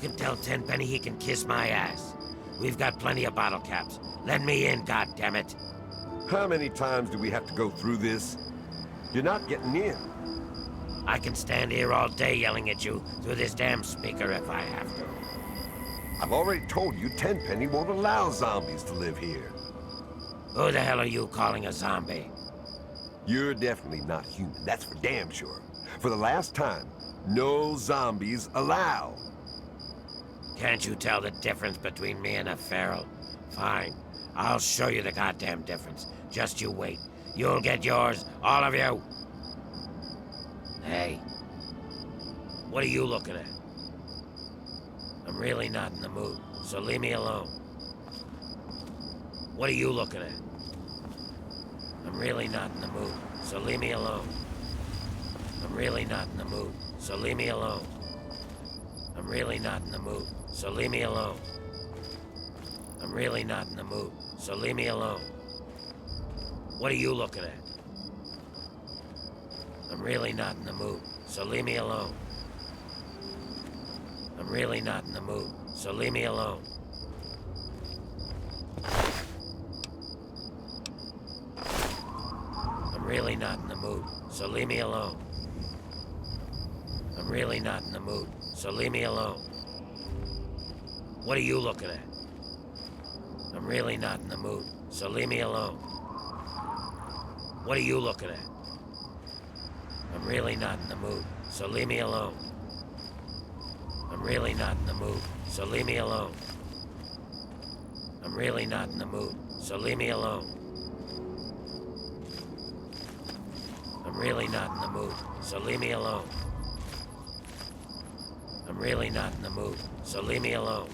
can tell Tenpenny he can kiss my ass. We've got plenty of bottle caps. Let me in, goddammit. How many times do we have to go through this? You're not getting in. I can stand here all day yelling at you through this damn speaker if I have to. I've already told you Tenpenny won't allow zombies to live here. Who the hell are you calling a zombie? You're definitely not human, that's for damn sure. For the last time, no zombies allowed. Can't you tell the difference between me and a feral? Fine. I'll show you the goddamn difference. Just you wait. You'll get yours, all of you. Hey. What are you looking at? I'm really not in the mood, so leave me alone. What are you looking at? I'm really not in the mood, so leave me alone. I'm really not in the mood, so leave me alone. I'm really not in the mood, so leave me alone. I'm really not in the mood, so leave me alone. What are you looking at? I'm really not in the mood, so leave me alone. I'm really not in the mood, so leave me alone. I'm really not in the mood, so leave me alone. I'm really not in the mood, so leave me alone. What are you looking at? I'm really not in the mood, so leave me alone. What are you looking at? I'm really not in the mood, so leave me alone. I'm really not in the mood, so leave me alone. I'm really not in the mood, so leave me alone. I'm really not in the mood, so leave me alone. I'm really not in the mood, so leave me alone.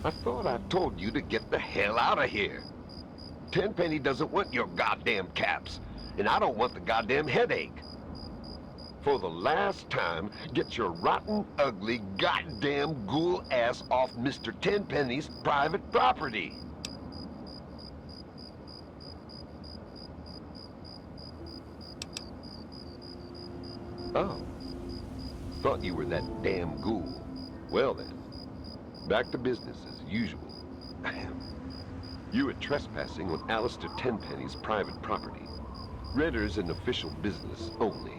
I thought I told you to get the hell out of here. Tenpenny doesn't want your goddamn caps, and I don't want the goddamn headache. For the last time, get your rotten, ugly, goddamn ghoul ass off Mr. Tenpenny's private property. Oh. Thought you were that damn ghoul. Well then, back to business as usual. You are trespassing on Alistair Tenpenny's private property. Renter's an official business only.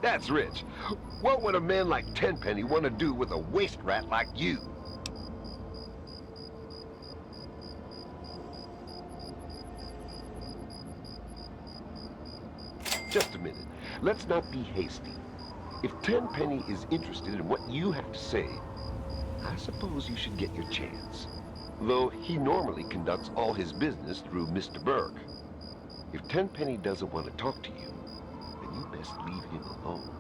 That's rich. What would a man like Tenpenny want to do with a waste rat like you? Just a minute. Let's not be hasty. If Tenpenny is interested in what you have to say, I suppose you should get your chance. Though he normally conducts all his business through Mr. Burke. If Tenpenny doesn't want to talk to you, then you best leave him alone.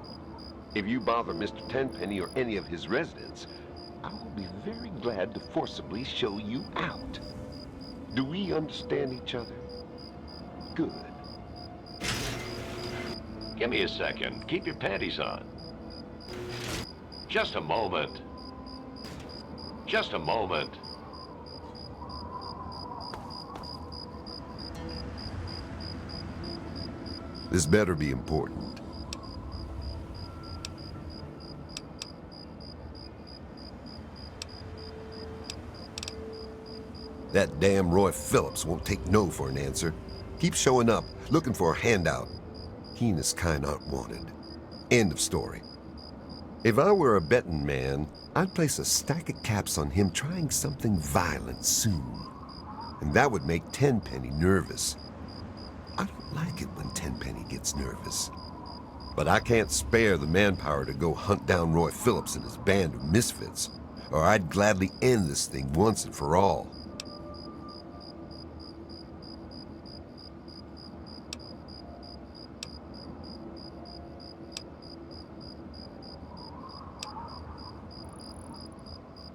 If you bother Mr. Tenpenny or any of his residents, I will be very glad to forcibly show you out. Do we understand each other? Good. Give me a second. Keep your panties on. Just a moment. Just a moment. This better be important. That damn Roy Phillips won't take no for an answer. Keeps showing up, looking for a handout. He and his kind aren't wanted. End of story. If I were a betting man, I'd place a stack of caps on him trying something violent soon. And that would make Tenpenny nervous. I don't like it when Tenpenny gets nervous. But I can't spare the manpower to go hunt down Roy Phillips and his band of misfits, or I'd gladly end this thing once and for all.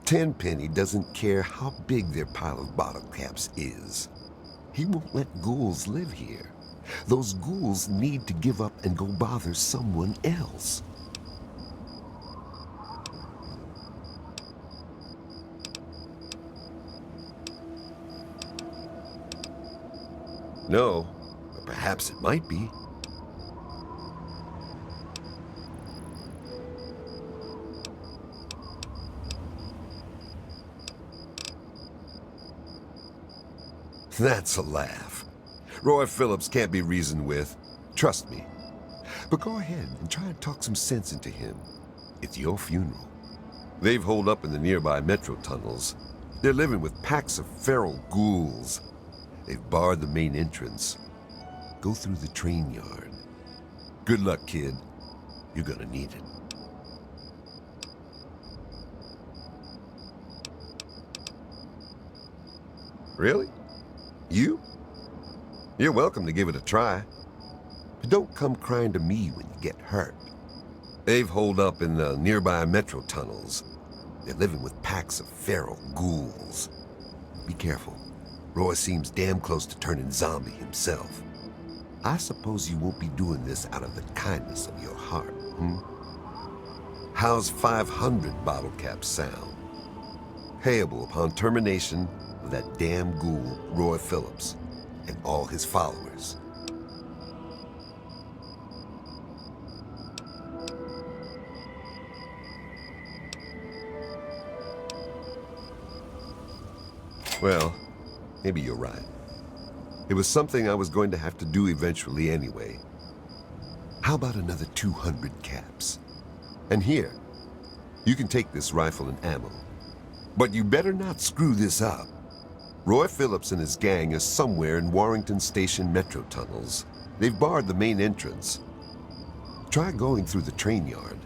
Tenpenny doesn't care how big their pile of bottle caps is. He won't let ghouls live here. Those ghouls need to give up and go bother someone else. No, but perhaps it might be. That's a laugh. Roy Phillips can't be reasoned with. Trust me. But go ahead and try and talk some sense into him. It's your funeral. They've holed up in the nearby metro tunnels. They're living with packs of feral ghouls. They've barred the main entrance. Go through the train yard. Good luck, kid. You're gonna need it. Really? You? You're welcome to give it a try. But don't come crying to me when you get hurt. They've holed up in the nearby metro tunnels. They're living with packs of feral ghouls. Be careful. Roy seems damn close to turning zombie himself. I suppose you won't be doing this out of the kindness of your heart, hmm? How's 500 bottle caps sound? Payable upon termination of that damn ghoul, Roy Phillips, and all his followers. Well, maybe you're right. It was something I was going to have to do eventually anyway. How about another 200 caps? And here, you can take this rifle and ammo. But you better not screw this up. Roy Phillips and his gang are somewhere in Warrington Station metro tunnels. They've barred the main entrance. Try going through the train yard.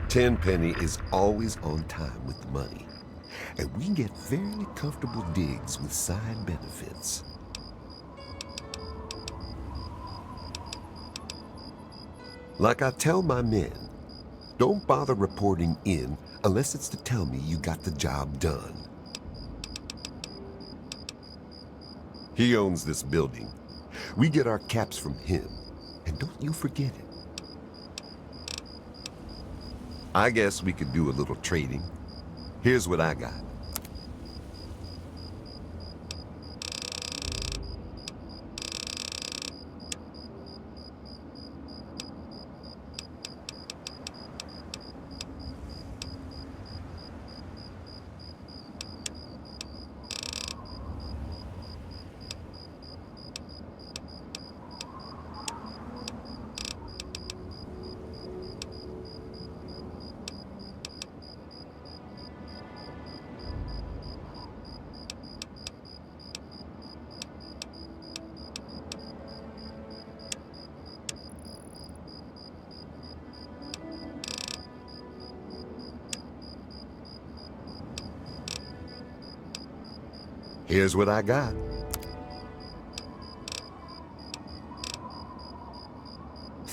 Tenpenny is always on time with the money. and we get fairly comfortable digs with side benefits. Like I tell my men, don't bother reporting in unless it's to tell me you got the job done. He owns this building. We get our caps from him, and don't you forget it. I guess we could do a little trading. Here's what I got. Here's what I got.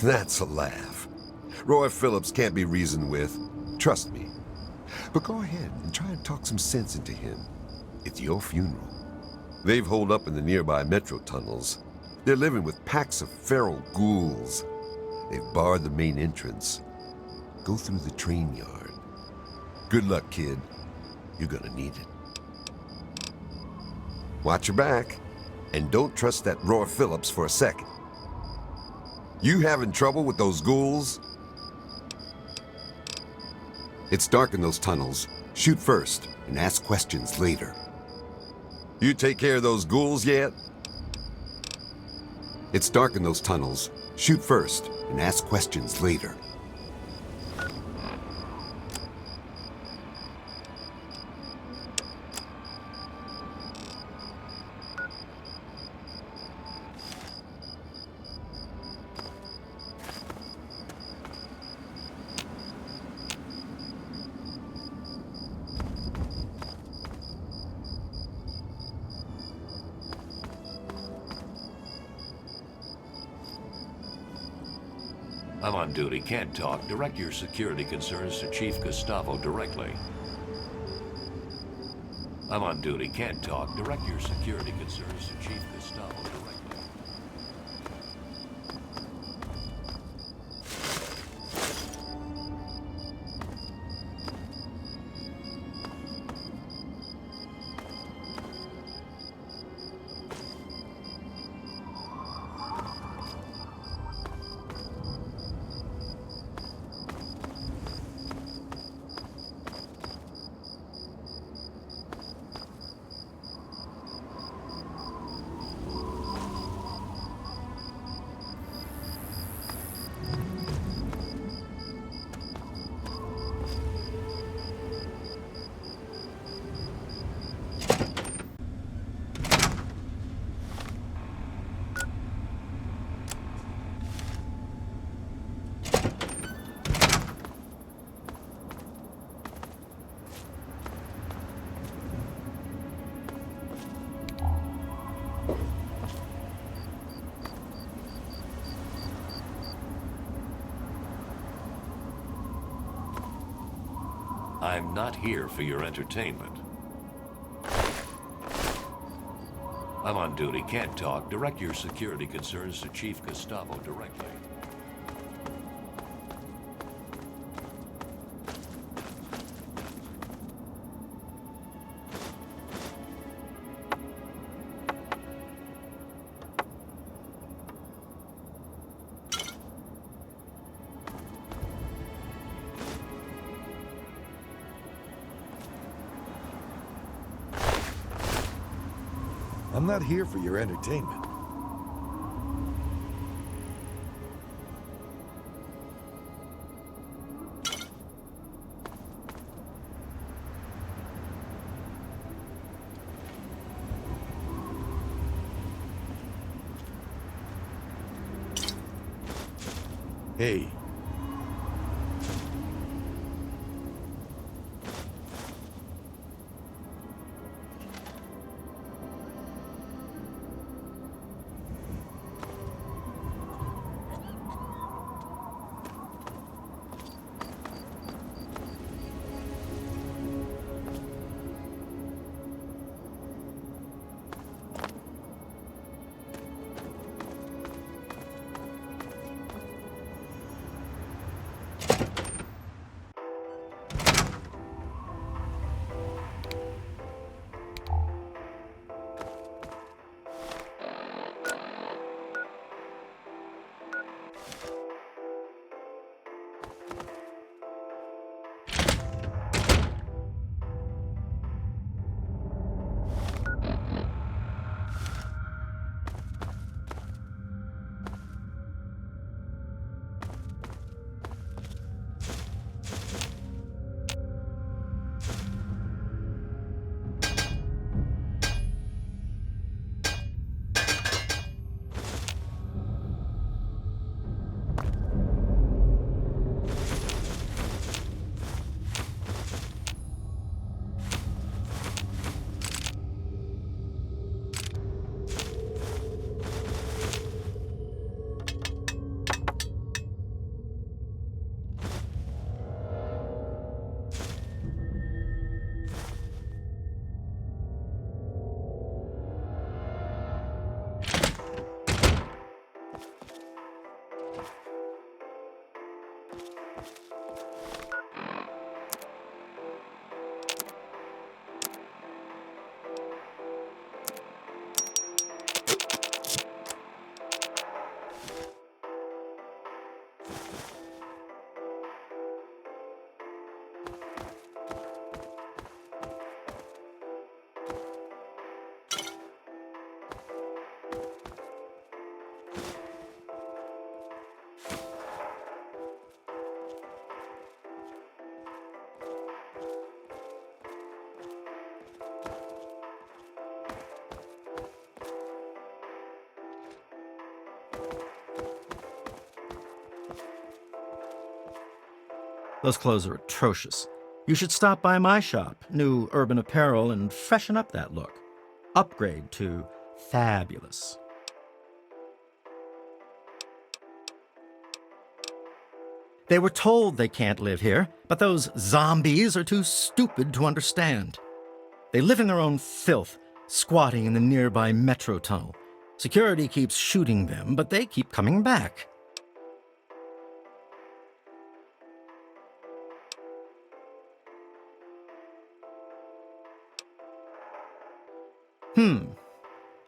That's a laugh. Roy Phillips can't be reasoned with. Trust me. But go ahead and try and talk some sense into him. It's your funeral. They've holed up in the nearby metro tunnels. They're living with packs of feral ghouls. They've barred the main entrance. Go through the train yard. Good luck, kid. You're gonna need it. Watch your back, and don't trust that Roy Phillips for a second. You having trouble with those ghouls? It's dark in those tunnels. Shoot first, and ask questions later. You take care of those ghouls yet? It's dark in those tunnels. Shoot first, and ask questions later. I'm on duty, can't talk. Direct your security concerns to Chief Gustavo directly. I'm on duty, can't talk. Direct your security concerns to Chief Gustavo directly. I'm not here for your entertainment. I'm on duty, can't talk. Direct your security concerns to Chief Gustavo directly. I'm not here for your entertainment. Hey. Those clothes are atrocious. You should stop by my shop, New Urban Apparel, and freshen up that look. Upgrade to fabulous. They were told they can't live here, but those zombies are too stupid to understand. They live in their own filth, squatting in the nearby metro tunnel. Security keeps shooting them, but they keep coming back.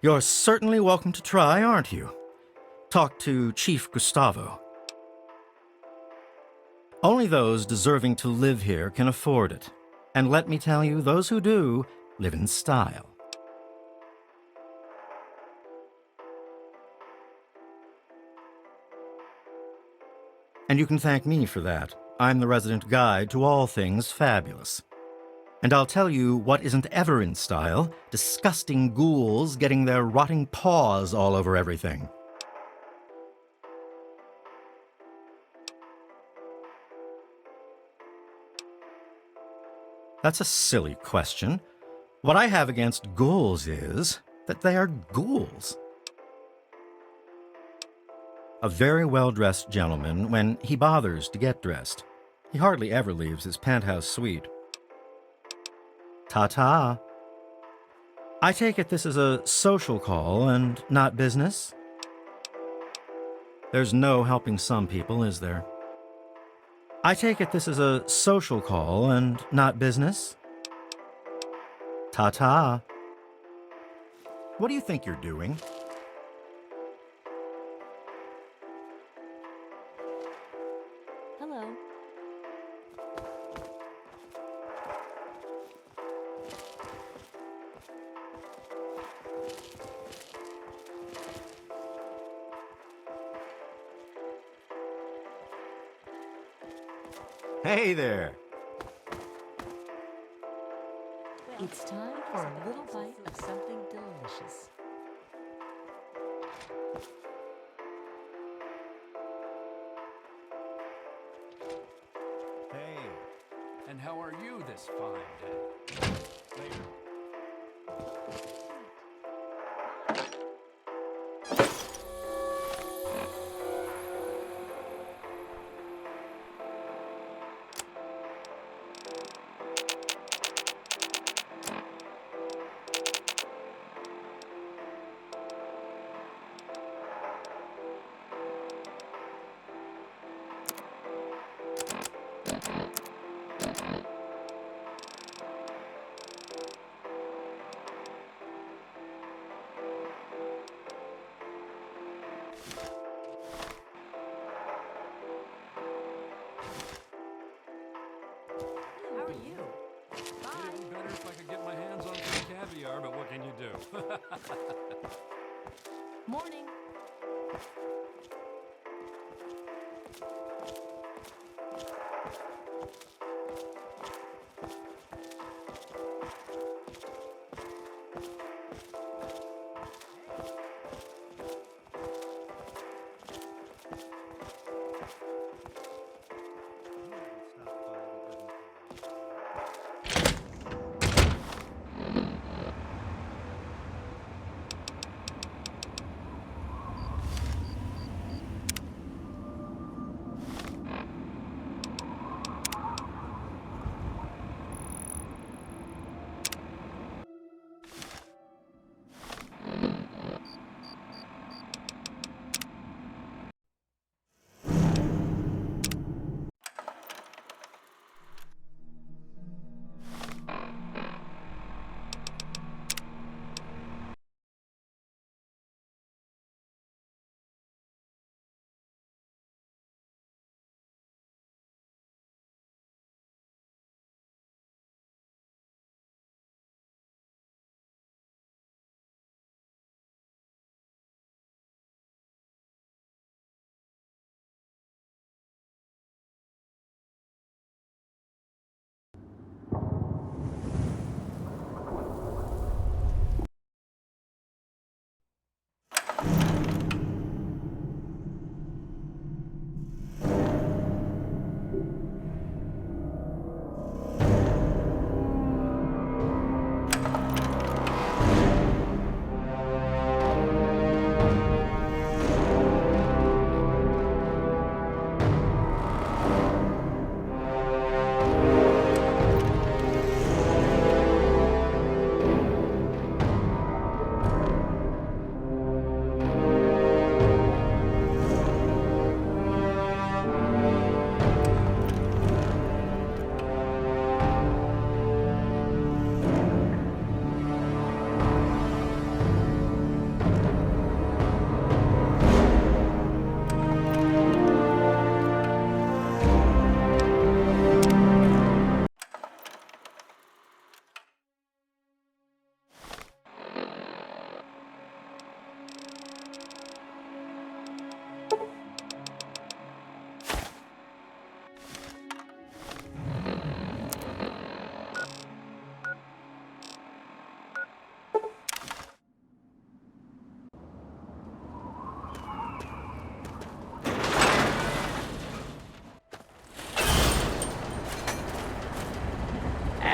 You're certainly welcome to try, aren't you? Talk to Chief Gustavo. Only those deserving to live here can afford it. And let me tell you, those who do live in style. And you can thank me for that. I'm the resident guide to all things fabulous. And I'll tell you what isn't ever in style: disgusting ghouls getting their rotting paws all over everything. That's a silly question. What I have against ghouls is that they are ghouls. A very well-dressed gentleman, when he bothers to get dressed, he hardly ever leaves his penthouse suite. Ta-ta. I take it this is a social call and not business? There's no helping some people, is there? I take it this is a social call and not business? Ta-ta. What do you think you're doing? Hello. Hey there. It's time for a little bite of something delicious. Hey, and how are you this fine day? Later. How are you? It'd be better if I could get my hands on some caviar, but what can you do? Morning.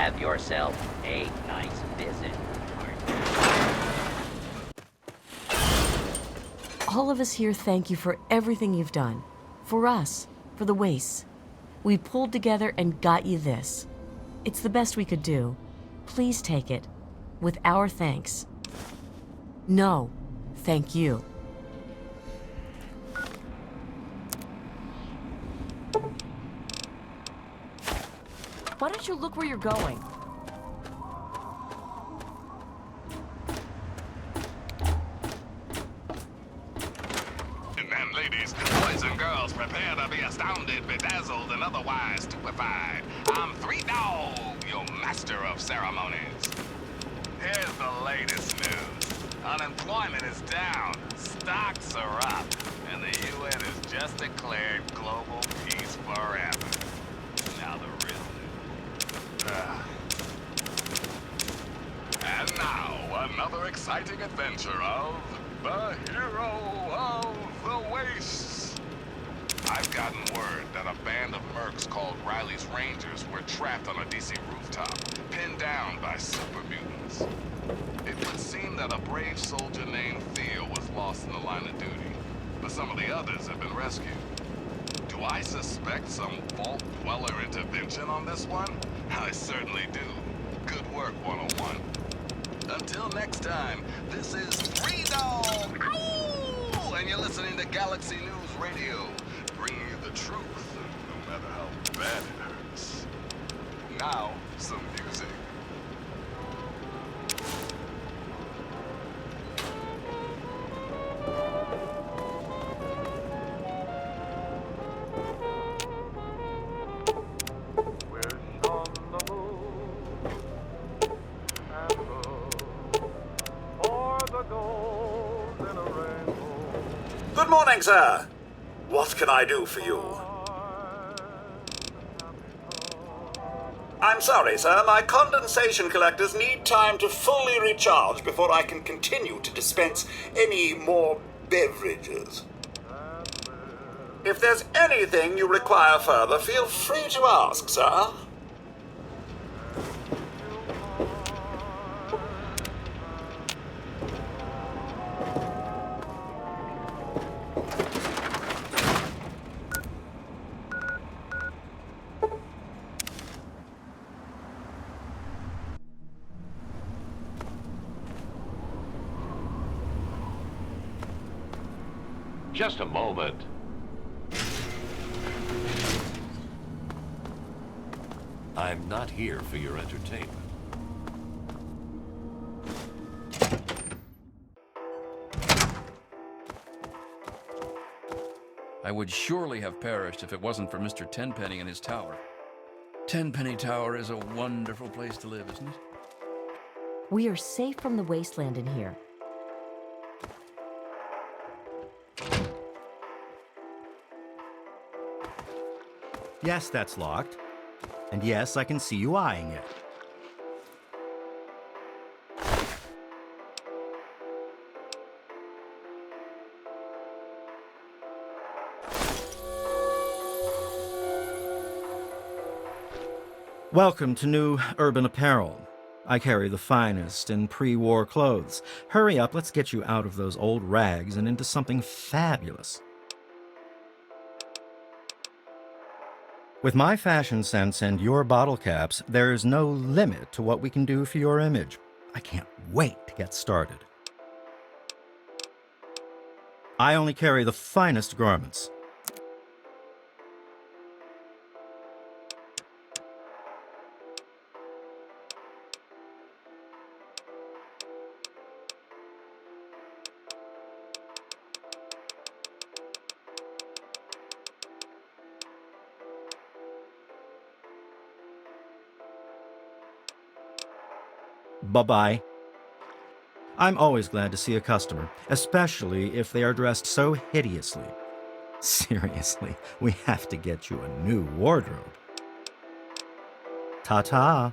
have yourself a nice visit, partner. All of us here thank you for everything you've done. For us, for the Wastes. We pulled together and got you this. It's the best we could do. Please take it. With our thanks. No, thank you. Why don't you look where you're going? And ladies, boys and girls, prepare to be astounded, bedazzled, and otherwise stupefied. I'm Three Dog, your master of ceremonies. Here's the latest news. Unemployment is down, stocks are up, and the UN has just declared global peace forever. Now the real news. And now, another exciting adventure of the hero of the Wastes. I've gotten word that a band of mercs called Riley's Rangers were trapped on a DC rooftop, pinned down by super mutants. It would seem that a brave soldier named Theo was lost in the line of duty, but some of the others have been rescued. Do I suspect some Vault Dweller intervention on this one? I certainly do. Good work, 101. Until next time, this is Three Dog! Ow! And you're listening to Galaxy News Radio, bringing you the truth, no matter how bad it hurts. Now, some music. Good morning, sir. What can I do for you? I'm sorry, sir. My condensation collectors need time to fully recharge before I can continue to dispense any more beverages. If there's anything you require further, feel free to ask, sir. Just a moment. I'm not here for your entertainment. I would surely have perished if it wasn't for Mr. Tenpenny and his tower. Tenpenny Tower is a wonderful place to live, isn't it? We are safe from the wasteland in here. Yes, that's locked. And yes, I can see you eyeing it. Welcome to New Urban Apparel. I carry the finest in pre-war clothes. Hurry up, let's get you out of those old rags and into something fabulous. With my fashion sense and your bottle caps, there's no limit to what we can do for your image. I can't wait to get started. I only carry the finest garments. Bye-bye. I'm always glad to see a customer, especially if they are dressed so hideously. Seriously, we have to get you a new wardrobe. Ta-ta.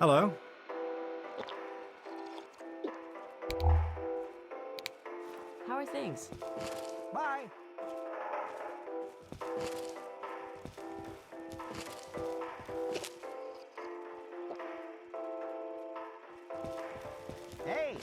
Hello? How are things? Bye. Hey!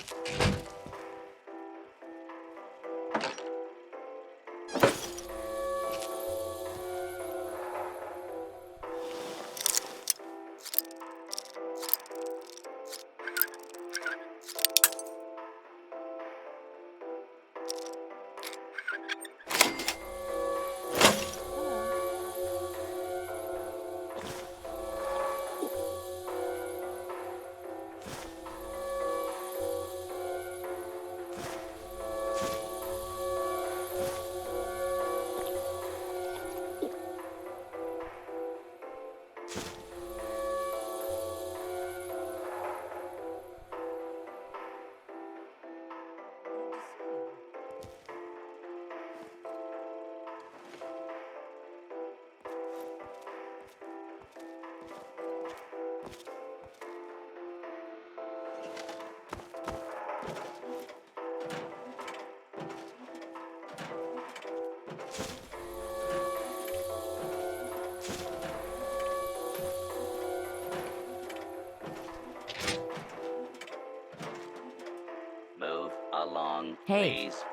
Move along, Hey. please.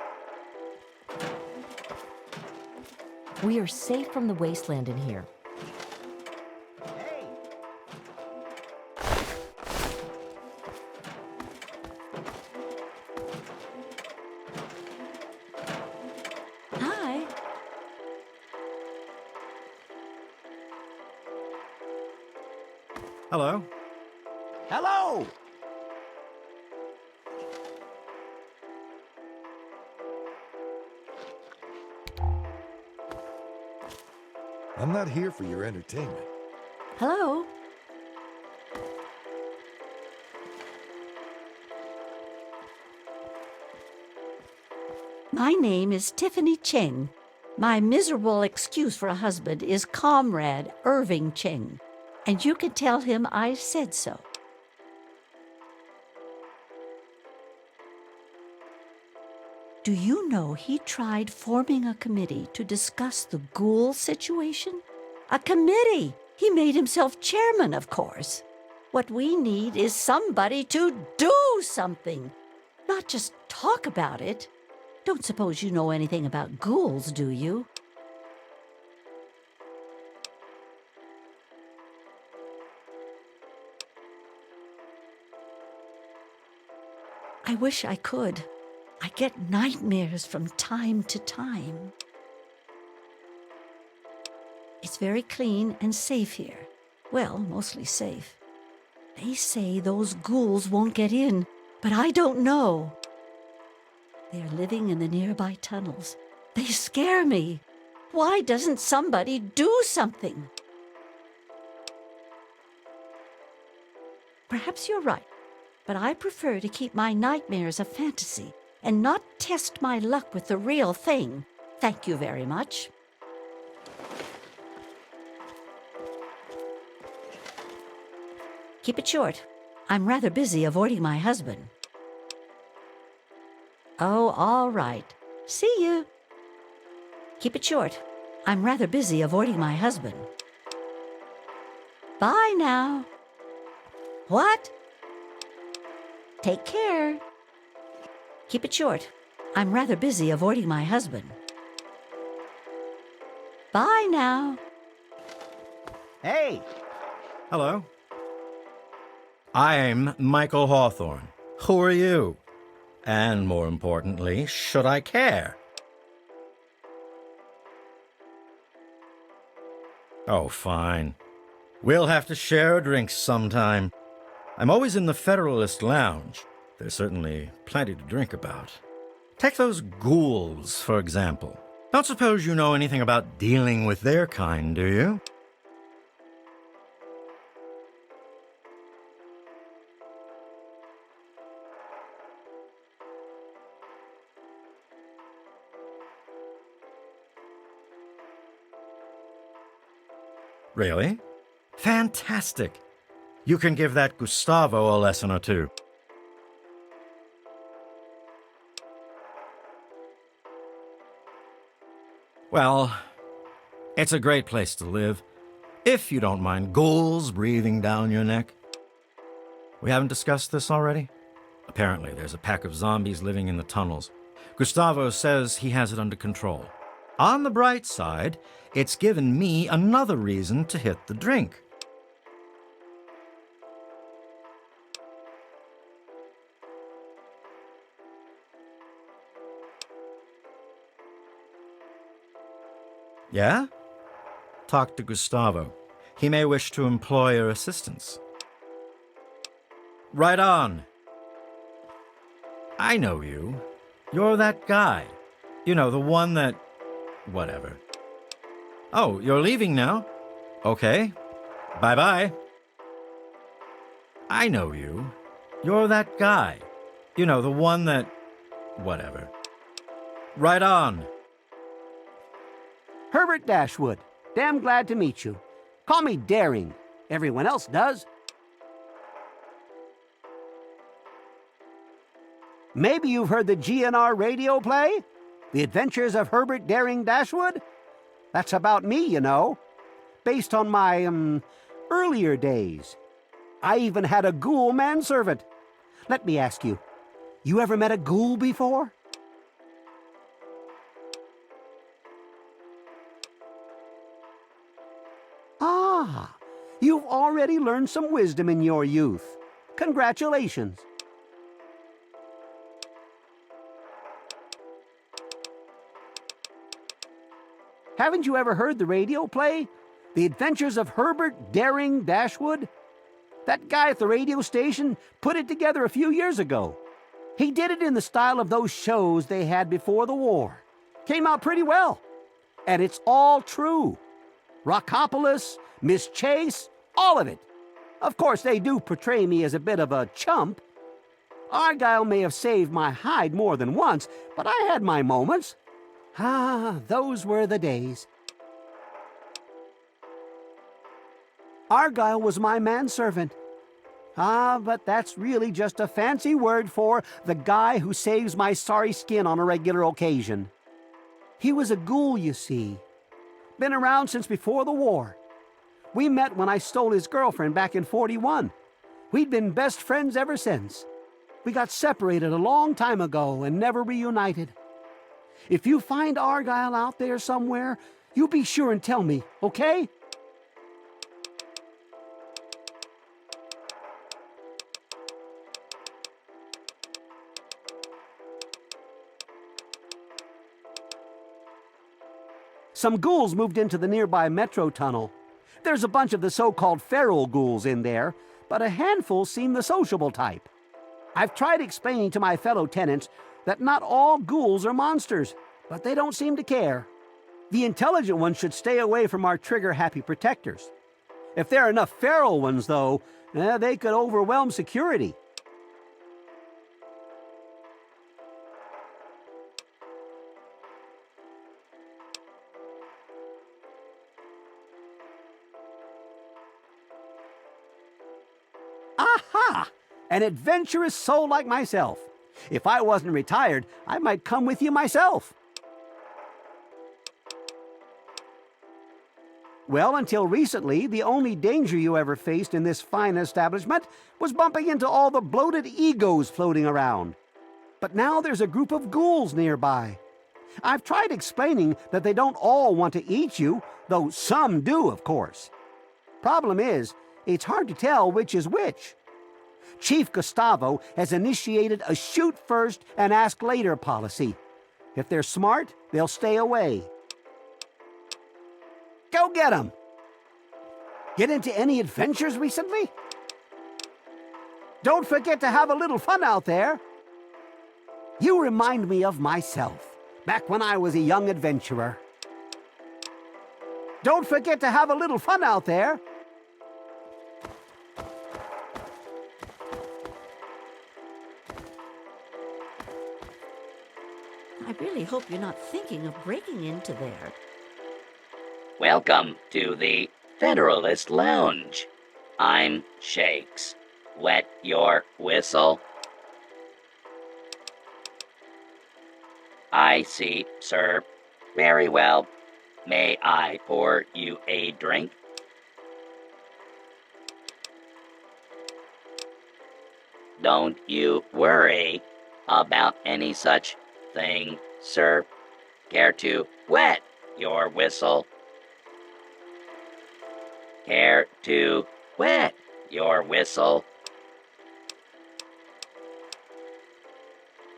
We are safe from the wasteland in here. Hey! Hi. Hello? Hello! I'm not here for your entertainment. Hello. My name is Tiffany Cheng. My miserable excuse for a husband is Comrade Irving Cheng, and you can tell him I said so. Do you know he tried forming a committee to discuss the ghoul situation? A committee! He made himself chairman, of course. What we need is somebody to do something, not just talk about it. Don't suppose you know anything about ghouls, do you? I wish I could. I get nightmares from time to time. It's very clean and safe here. Well, mostly safe. They say those ghouls won't get in, but I don't know. They're living in the nearby tunnels. They scare me. Why doesn't somebody do something? Perhaps you're right, but I prefer to keep my nightmares a fantasy and not test my luck with the real thing. Thank you very much. Keep it short. I'm rather busy avoiding my husband. Oh, all right. See you. Keep it short. I'm rather busy avoiding my husband. Bye now. What? Take care. Keep it short. I'm rather busy avoiding my husband. Bye now. Hey! Hello? I'm Michael Hawthorne. Who are you? And more importantly, should I care? Oh, fine. We'll have to share a drink sometime. I'm always in the Federalist Lounge. There's certainly plenty to drink about. Take those ghouls, for example. Don't suppose you know anything about dealing with their kind, do you? Really? Fantastic. You can give that Gustavo a lesson or two. Well, it's a great place to live, if you don't mind ghouls breathing down your neck. We haven't discussed this already? Apparently, there's a pack of zombies living in the tunnels. Gustavo says he has it under control. On the bright side, it's given me another reason to hit the drink. Yeah? Talk to Gustavo. He may wish to employ your assistance. Right on. I know you. You're that guy. You know, the one that... whatever. Oh, you're leaving now? Okay. Bye-bye. I know you. You're that guy. You know, the one that... whatever. Right on. Herbert Dashwood. Damn glad to meet you. Call me Daring. Everyone else does. Maybe you've heard the GNR radio play? The Adventures of Herbert Daring Dashwood? That's about me, you know. Based on my, earlier days. I even had a ghoul manservant. Let me ask you, you ever met a ghoul before? Ah, you've already learned some wisdom in your youth. Congratulations. Haven't you ever heard the radio play? The Adventures of Herbert Daring Dashwood? That guy at the radio station put it together a few years ago. He did it in the style of those shows they had before the war. Came out pretty well. And it's all true. Rockopolis, Miss Chase, all of it. Of course, they do portray me as a bit of a chump. Argyle may have saved my hide more than once, but I had my moments. Ah, those were the days. Argyle was my manservant. Ah, but that's really just a fancy word for the guy who saves my sorry skin on a regular occasion. He was a ghoul, you see. Been around since before the war. We met when I stole his girlfriend back in '41. We'd been best friends ever since. We got separated a long time ago and never reunited. If you find Argyle out there somewhere, you be sure and tell me, okay? Some ghouls moved into the nearby metro tunnel. There's a bunch of the so-called feral ghouls in there, but a handful seem the sociable type. I've tried explaining to my fellow tenants that not all ghouls are monsters, but they don't seem to care. The intelligent ones should stay away from our trigger-happy protectors. If there are enough feral ones, though, they could overwhelm security. Aha! An adventurous soul like myself. If I wasn't retired, I might come with you myself. Well, until recently, the only danger you ever faced in this fine establishment was bumping into all the bloated egos floating around. But now there's a group of ghouls nearby. I've tried explaining that they don't all want to eat you, though some do, of course. Problem is, it's hard to tell which is which. Chief Gustavo has initiated a shoot first and ask later policy. If they're smart, they'll stay away. Go get 'em! Get into any adventures recently? Don't forget to have a little fun out there. You remind me of myself, back when I was a young adventurer. Don't forget to have a little fun out there. I really hope you're not thinking of breaking into there. Welcome to the Federalist Lounge. I'm Shakes. Wet your whistle? I see, sir. Very well. May I pour you a drink? Don't you worry about any such thing, sir. Care to wet your whistle? Care to wet your whistle?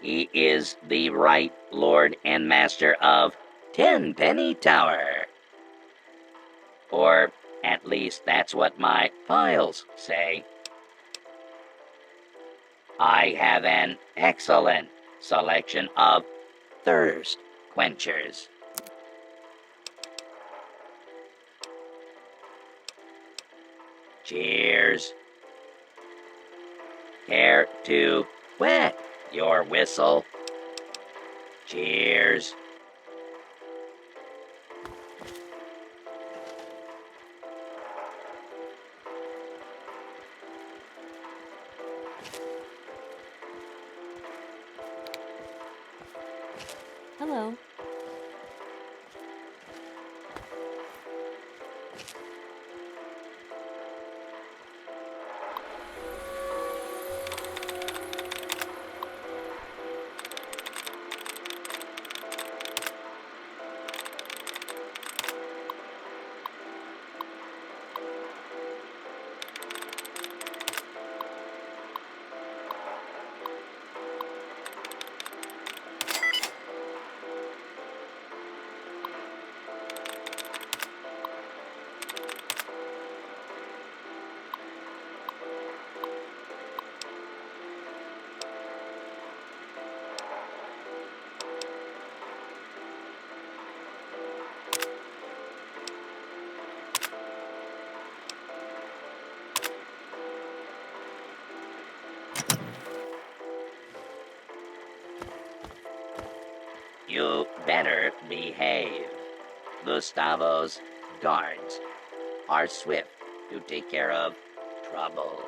He is the right lord and master of Tenpenny Tower. Or at least that's what my files say. I have an excellent selection of thirst quenchers. Cheers. Care to wet your whistle? Cheers. Hello. You better behave. Gustavo's guards are swift to take care of trouble.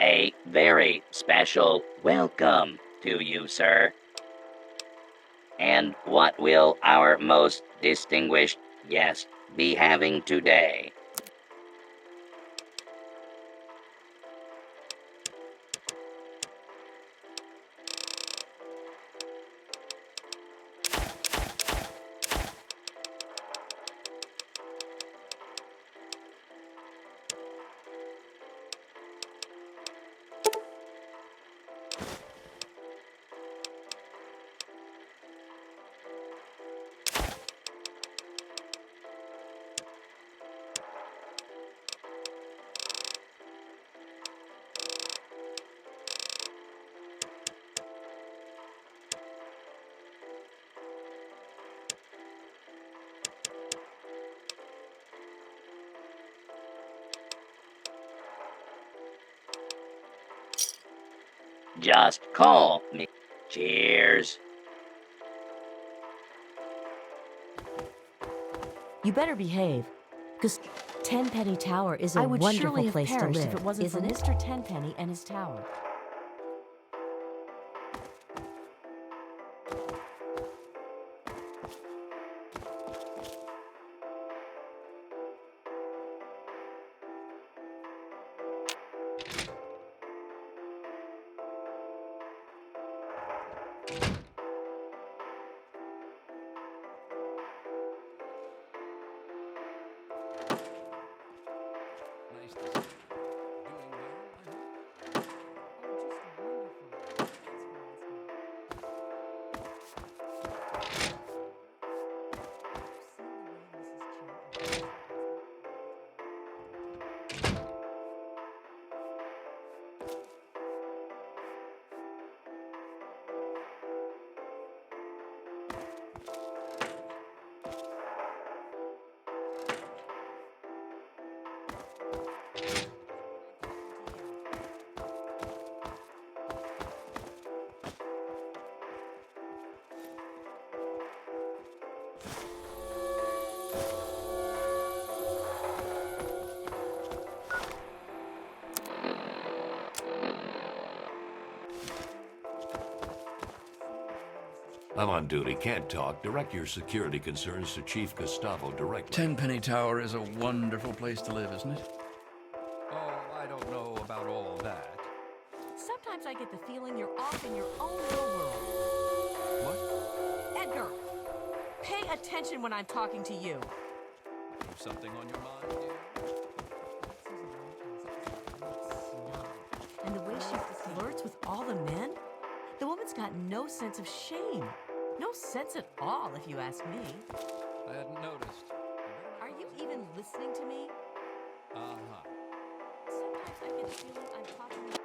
A very special welcome to you, sir. And what will our most distinguished guest be having today? Just call me. Cheers. You better behave, because Tenpenny Tower is a I would wonderful surely have place to perished live, if it wasn't for isn't it? Mr. Tenpenny and his tower. Nice to see you. Doing well, I hope? I'm on duty, can't talk. Direct your security concerns to Chief Gustavo directly. Tenpenny Tower is a wonderful place to live, isn't it? Oh, I don't know about all that. Sometimes I get the feeling you're off in your own little world. What? Edgar, pay attention when I'm talking to you. Have something on your mind, dear? And the way she flirts with all the men? The woman's got no sense of shame. No sense at all, if you ask me. I hadn't noticed. Are you even listening to me? Uh-huh. Sometimes I get the feeling I'm talking to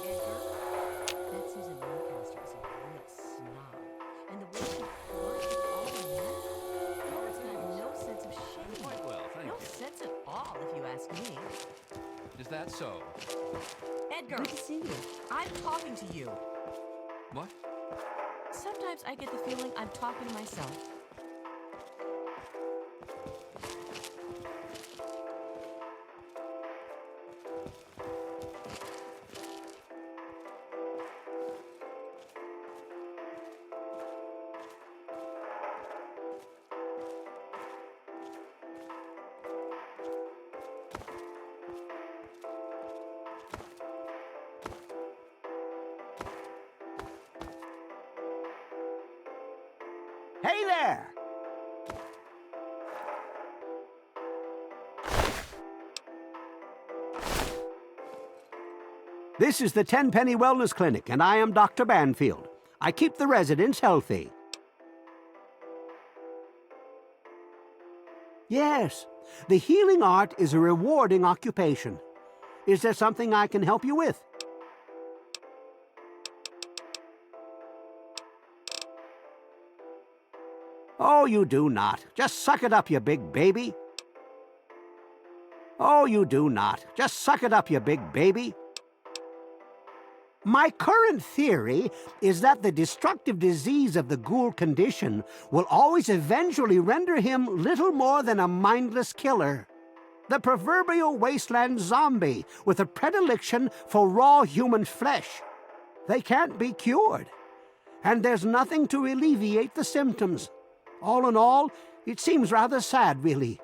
Edgar, that Susan Lancaster is a real snob. And the way she flirts with all the men? The woman's got no sense of shame. Quite well, thank No you. sense at all, if you ask me. Is that so? Edgar, good to see you. I'm talking to you. What? Sometimes I get the feeling I'm talking to myself. Hey there! This is the Tenpenny Wellness Clinic, and I am Dr. Banfield. I keep the residents healthy. Yes, the healing art is a rewarding occupation. Is there something I can help you with? Oh, you do not. Just suck it up, you big baby. Oh, you do not. Just suck it up, you big baby. My current theory is that the destructive disease of the ghoul condition will always eventually render him little more than a mindless killer. The proverbial wasteland zombie with a predilection for raw human flesh. They can't be cured, and there's nothing to alleviate the symptoms. All in all, it seems rather sad, really.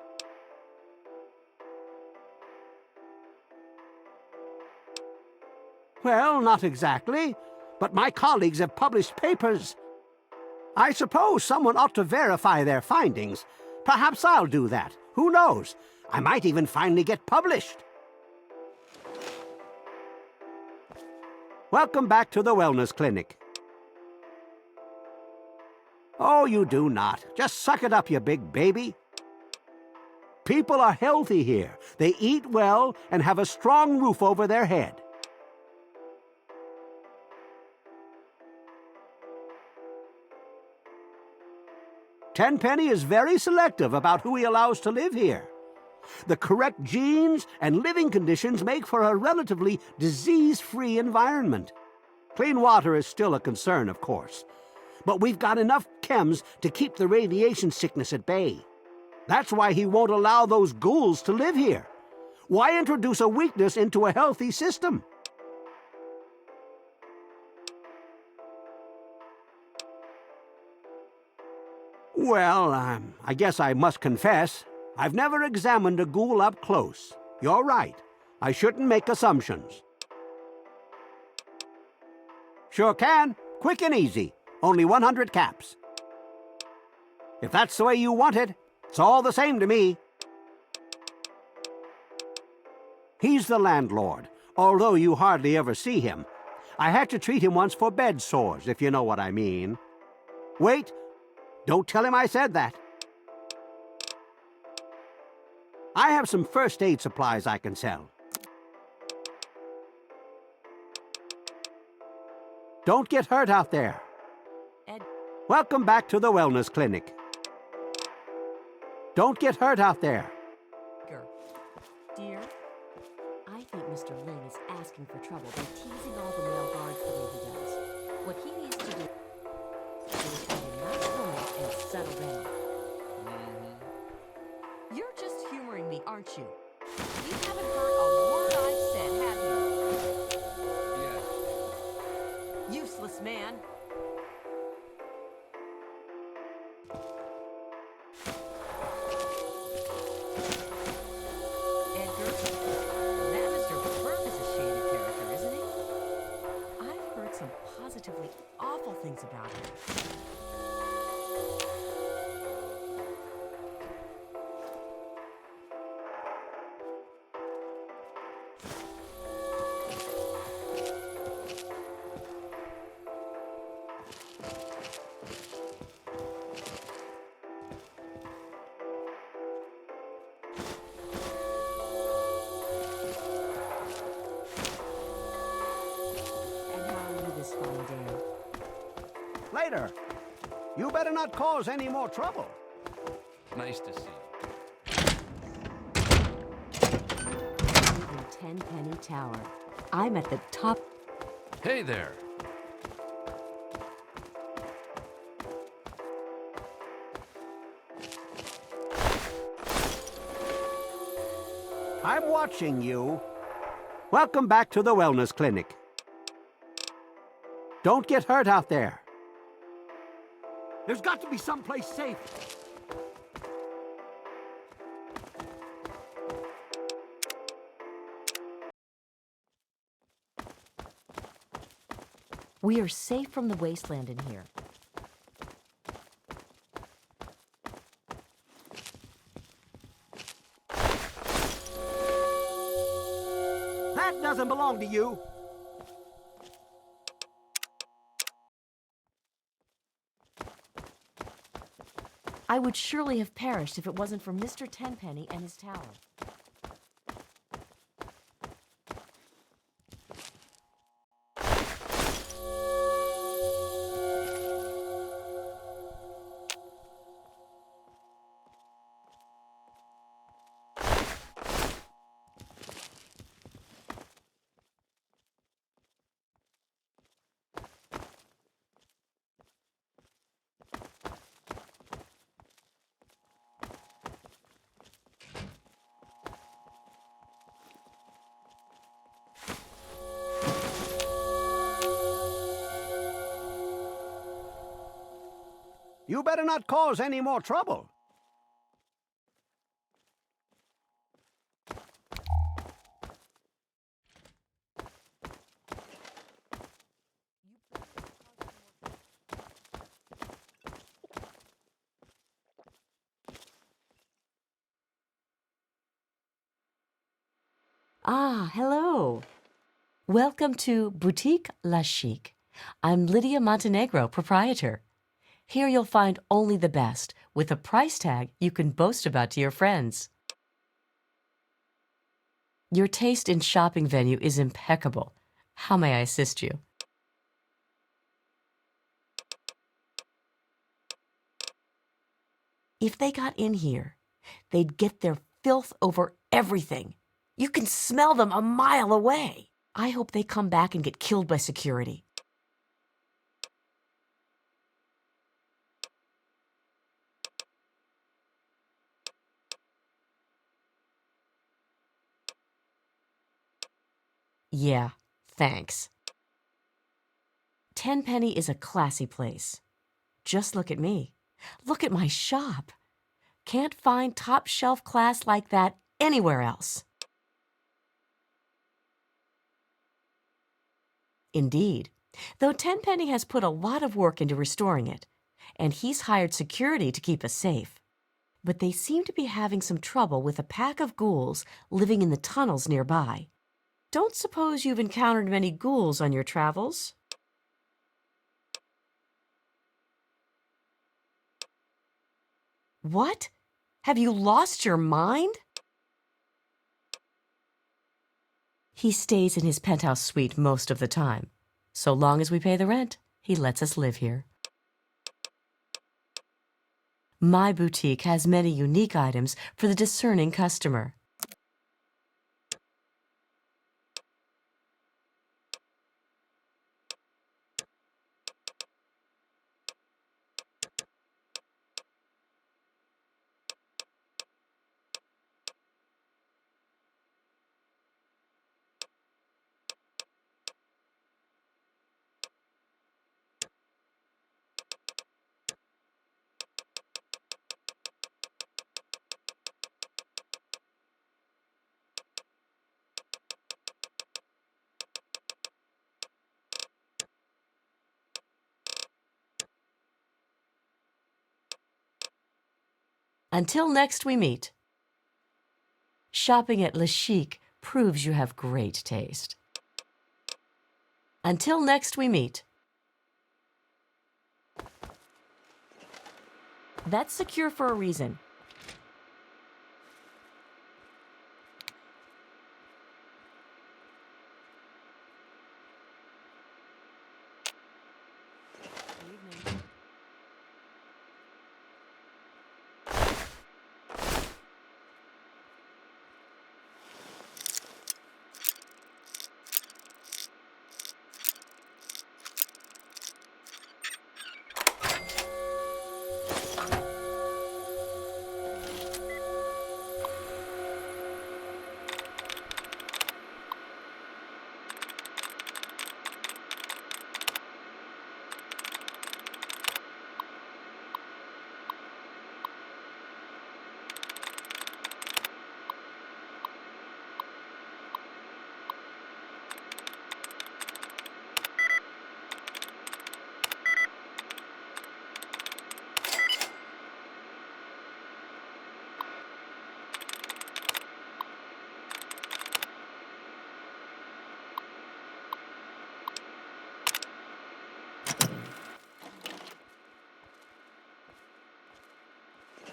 Well, not exactly, but my colleagues have published papers. I suppose someone ought to verify their findings. Perhaps I'll do that. Who knows? I might even finally get published. Welcome back to the Wellness Clinic. Oh, you do not. Just suck it up, you big baby. People are healthy here. They eat well and have a strong roof over their head. Tenpenny is very selective about who he allows to live here. The correct genes and living conditions make for a relatively disease-free environment. Clean water is still a concern, of course. But we've got enough chems to keep the radiation sickness at bay. That's why he won't allow those ghouls to live here. Why introduce a weakness into a healthy system? Well, I guess I must confess, I've never examined a ghoul up close. You're right. I shouldn't make assumptions. Sure can. Quick and easy. Only 100 caps. If that's the way you want it, it's all the same to me. He's the landlord, although you hardly ever see him. I had to treat him once for bed sores, if you know what I mean. Wait, don't tell him I said that. I have some first aid supplies I can sell. Don't get hurt out there. Ed. Welcome back to the Wellness Clinic. Don't get hurt out there. Dear, I think Mr. Ling is asking for trouble by teasing all the male guards the way he does. What he needs to do is find a nice woman and settle down. You're just humoring me, aren't you? You haven't heard a word I've said, have you? Yes. Useless man. Edgar, that Mr. Burke is a shady character, isn't he? I've heard some positively awful things about him. And how are you this fine day? Later. You better not cause any more trouble. Nice to see you. In Tenpenny Tower. I'm at the top. Hey there. I'm watching you. Welcome back to the Wellness Clinic. Don't get hurt out there. There's got to be someplace safe. We are safe from the wasteland in here. That doesn't belong to you. I would surely have perished if it wasn't for Mr. Tenpenny and his tower. You better not cause any more trouble. Ah, hello. Welcome to Boutique La Chic. I'm Lydia Montenegro, proprietor. Here you'll find only the best, with a price tag you can boast about to your friends. Your taste in shopping venue is impeccable. How may I assist you? If they got in here, they'd get their filth over everything. You can smell them a mile away. I hope they come back and get killed by security. Yeah, thanks. Tenpenny is a classy place. Just look at me. Look at my shop. Can't find top shelf class like that anywhere else. Indeed, though Tenpenny has put a lot of work into restoring it, and he's hired security to keep us safe. But they seem to be having some trouble with a pack of ghouls living in the tunnels nearby. Don't suppose you've encountered many ghouls on your travels? What? Have you lost your mind? He stays in his penthouse suite most of the time. So long as we pay the rent, he lets us live here. My boutique has many unique items for the discerning customer. Until next we meet. Shopping at Le Chic proves you have great taste. Until next we meet. That's secure for a reason.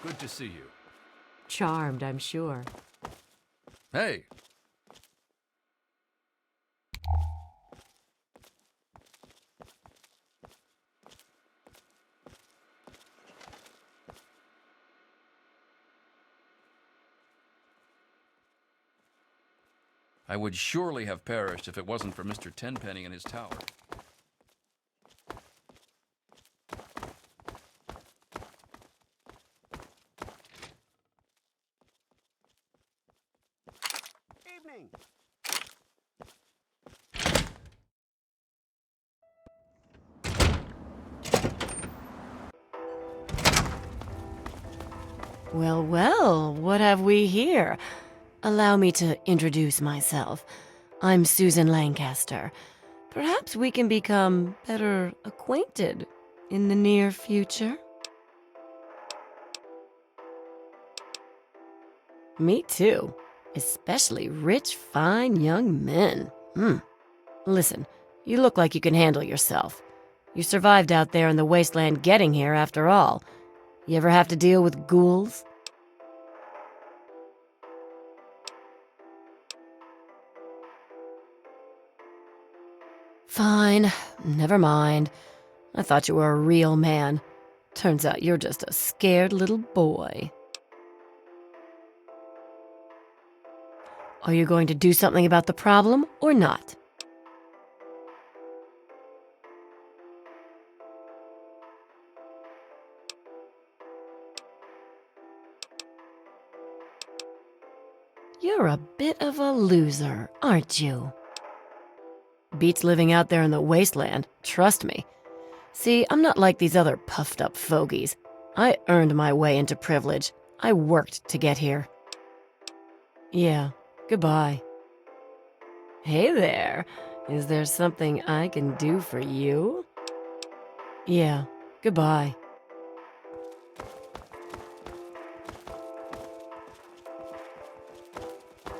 Good to see you. Charmed, I'm sure. Hey! I would surely have perished if it wasn't for Mr. Tenpenny and his tower. Evening. Well, well, what have we here? Allow me to introduce myself. I'm Susan Lancaster. Perhaps we can become better acquainted in the near future. Me too. Especially rich, fine young men. Listen, you look like you can handle yourself. You survived out there in the wasteland getting here after all. You ever have to deal with ghouls? Fine, never mind. I thought you were a real man. Turns out you're just a scared little boy. Are you going to do something about the problem or not? You're a bit of a loser, aren't you? Beats living out there in the wasteland, trust me. See, I'm not like these other puffed-up fogies. I earned my way into privilege. I worked to get here. Yeah, goodbye. Hey there, is there something I can do for you? Yeah, goodbye.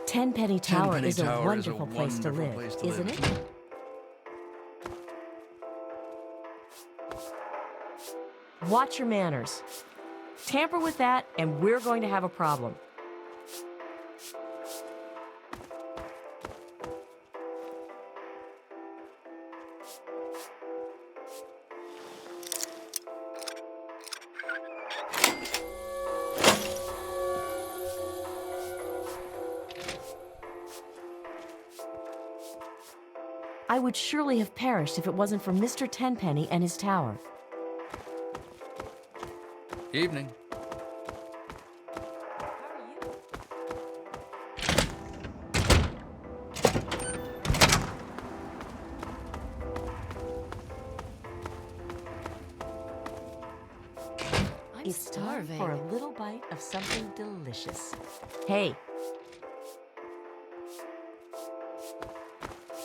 Tenpenny Tower Tenpenny is a Tower wonderful place to live, isn't it? Watch your manners. Tamper with that, and we're going to have a problem. I would surely have perished if it wasn't for Mr. Tenpenny and his tower. Evening. It's time for a little bite of something delicious. Hey.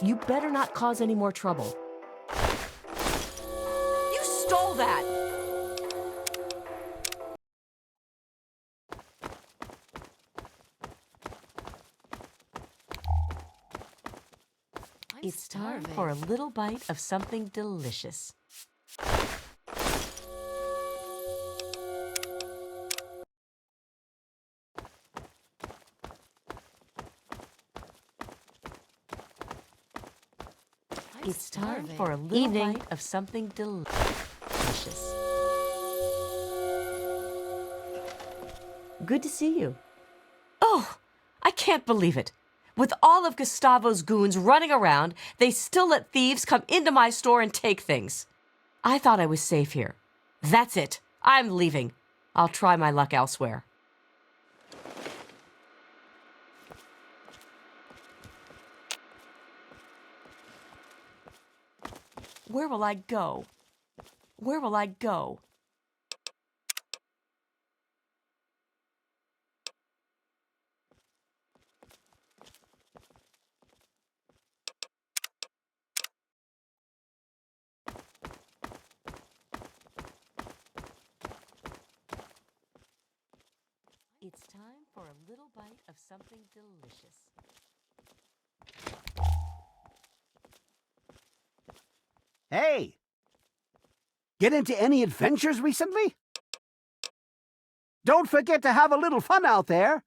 You better not cause any more trouble. You stole that! It's time for a little bite of something delicious. It's time for a little bite of something delicious. Good to see you. Oh, I can't believe it. With all of Gustavo's goons running around, they still let thieves come into my store and take things. I thought I was safe here. That's it. I'm leaving. I'll try my luck elsewhere. Where will I go? Where will I go? It's time for a little bite of something delicious. Hey! Get into any adventures recently? Don't forget to have a little fun out there.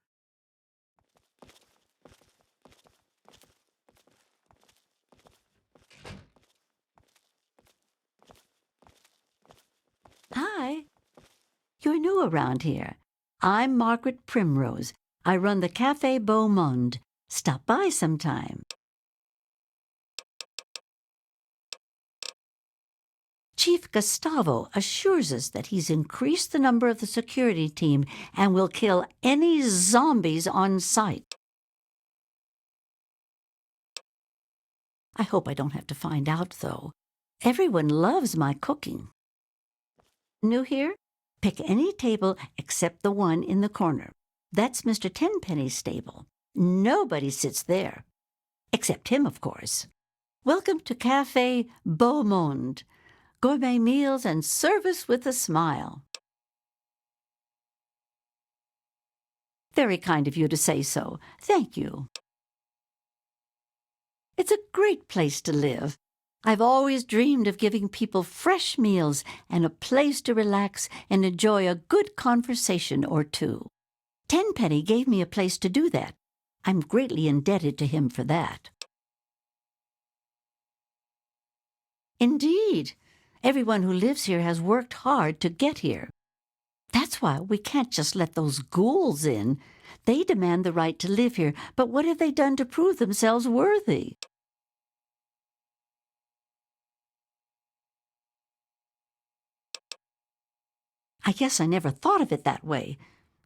Hi. You're new around here. I'm Margaret Primrose. I run the Café Beau Monde. Stop by sometime. Chief Gustavo assures us that he's increased the number of the security team and will kill any zombies on sight. I hope I don't have to find out, though. Everyone loves my cooking. New here? Pick any table except the one in the corner. That's Mr. Tenpenny's stable. Nobody sits there. Except him, of course. Welcome to Café Beau Monde. Gourmet meals and service with a smile. Very kind of you to say so. Thank you. It's a great place to live. I've always dreamed of giving people fresh meals and a place to relax and enjoy a good conversation or two. Tenpenny gave me a place to do that. I'm greatly indebted to him for that. Indeed. Everyone who lives here has worked hard to get here. That's why we can't just let those ghouls in. They demand the right to live here, but what have they done to prove themselves worthy? I guess I never thought of it that way.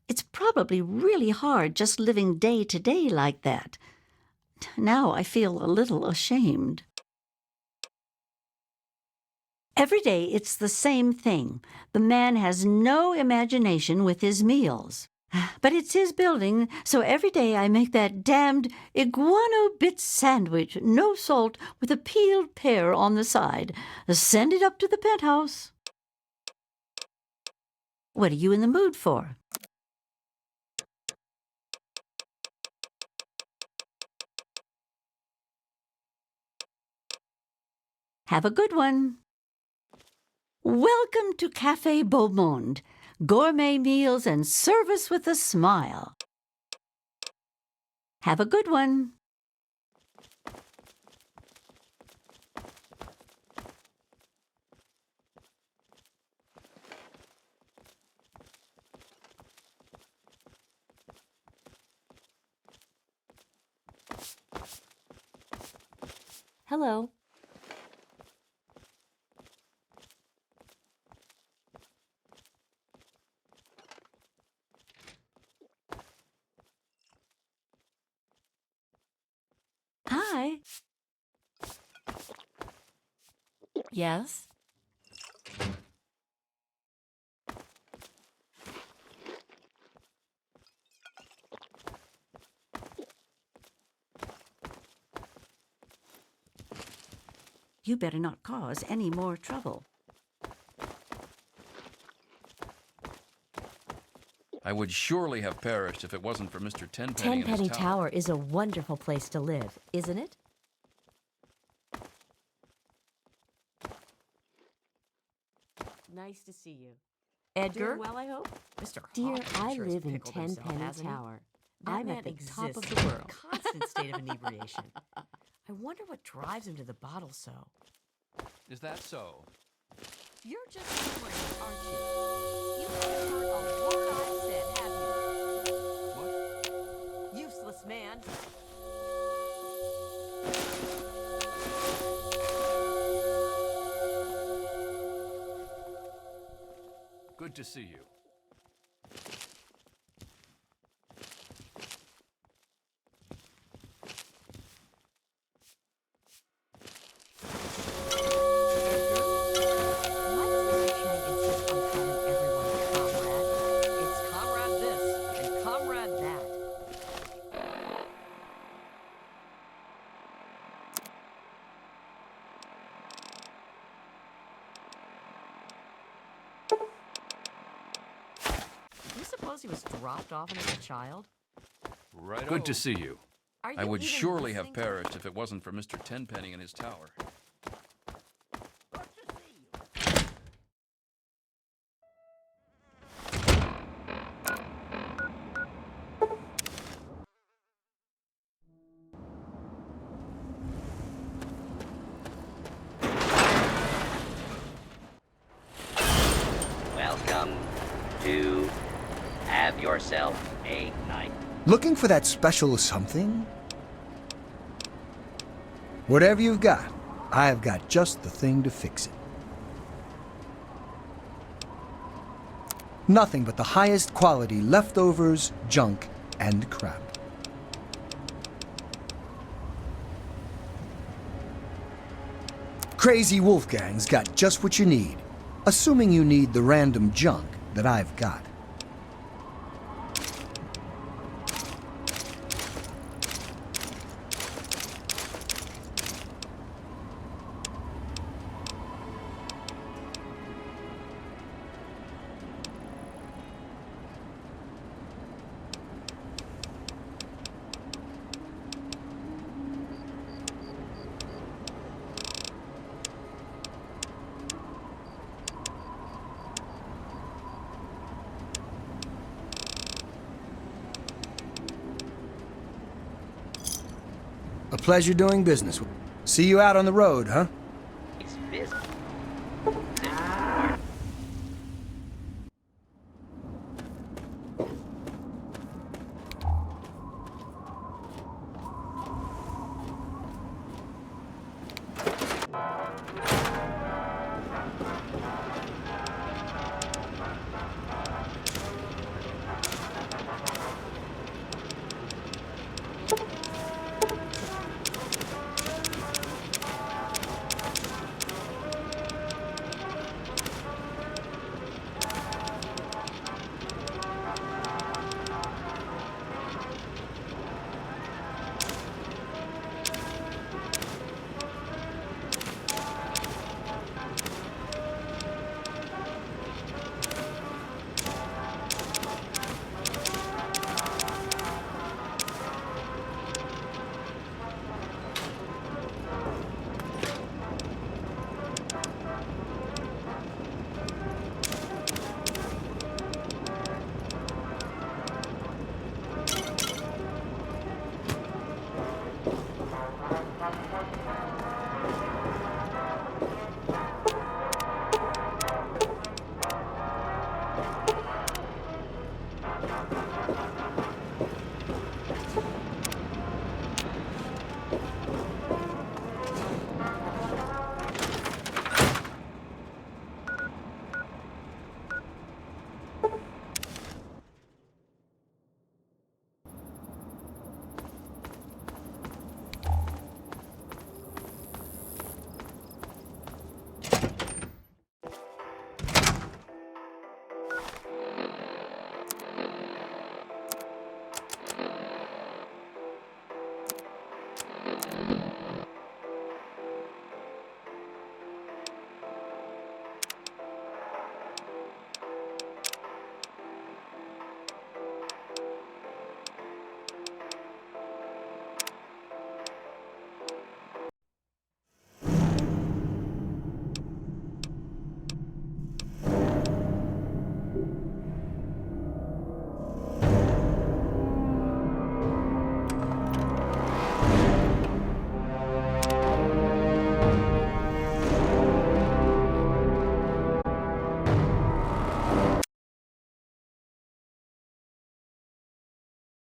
It's probably really hard just living day to day like that. Now I feel a little ashamed. Every day it's the same thing. The man has no imagination with his meals. But it's his building, so every day I make that damned iguana bit sandwich, no salt, with a peeled pear on the side. Send it up to the penthouse. What are you in the mood for? Have a good one. Welcome to Café Beau Monde. Gourmet meals and service with a smile. Have a good one. Hello. Hi. Yes? You better not cause any more trouble. I would surely have perished if it wasn't for Mr. Tenpenny and his Tenpenny tower. Tower is a wonderful place to live, isn't it? Nice to see you. Edgar? Doing well, I hope? Mr. Dear, Hawkins I sure has live in pickled himself, Tenpenny hasn't he? Tower. That I'm man at the top of exists the in a world. constant state of inebriation. I wonder what drives him to the bottle so. Is that so? You're just ignorant, aren't you? You haven't heard a word I've said, have you? What? Useless man. Good to see you. He was dropped off as a child? Right. Good to see you. Are you I would even surely have listening to me? perished if it wasn't for Mr. Tenpenny and his tower. Welcome to Have Yourself a Night. Looking for that special something? Whatever you've got, I've got just the thing to fix it. Nothing but the highest quality leftovers, junk, and crap. Crazy Wolfgang's got just what you need, assuming you need the random junk that I've got. A pleasure doing business with you. See you out on the road, huh?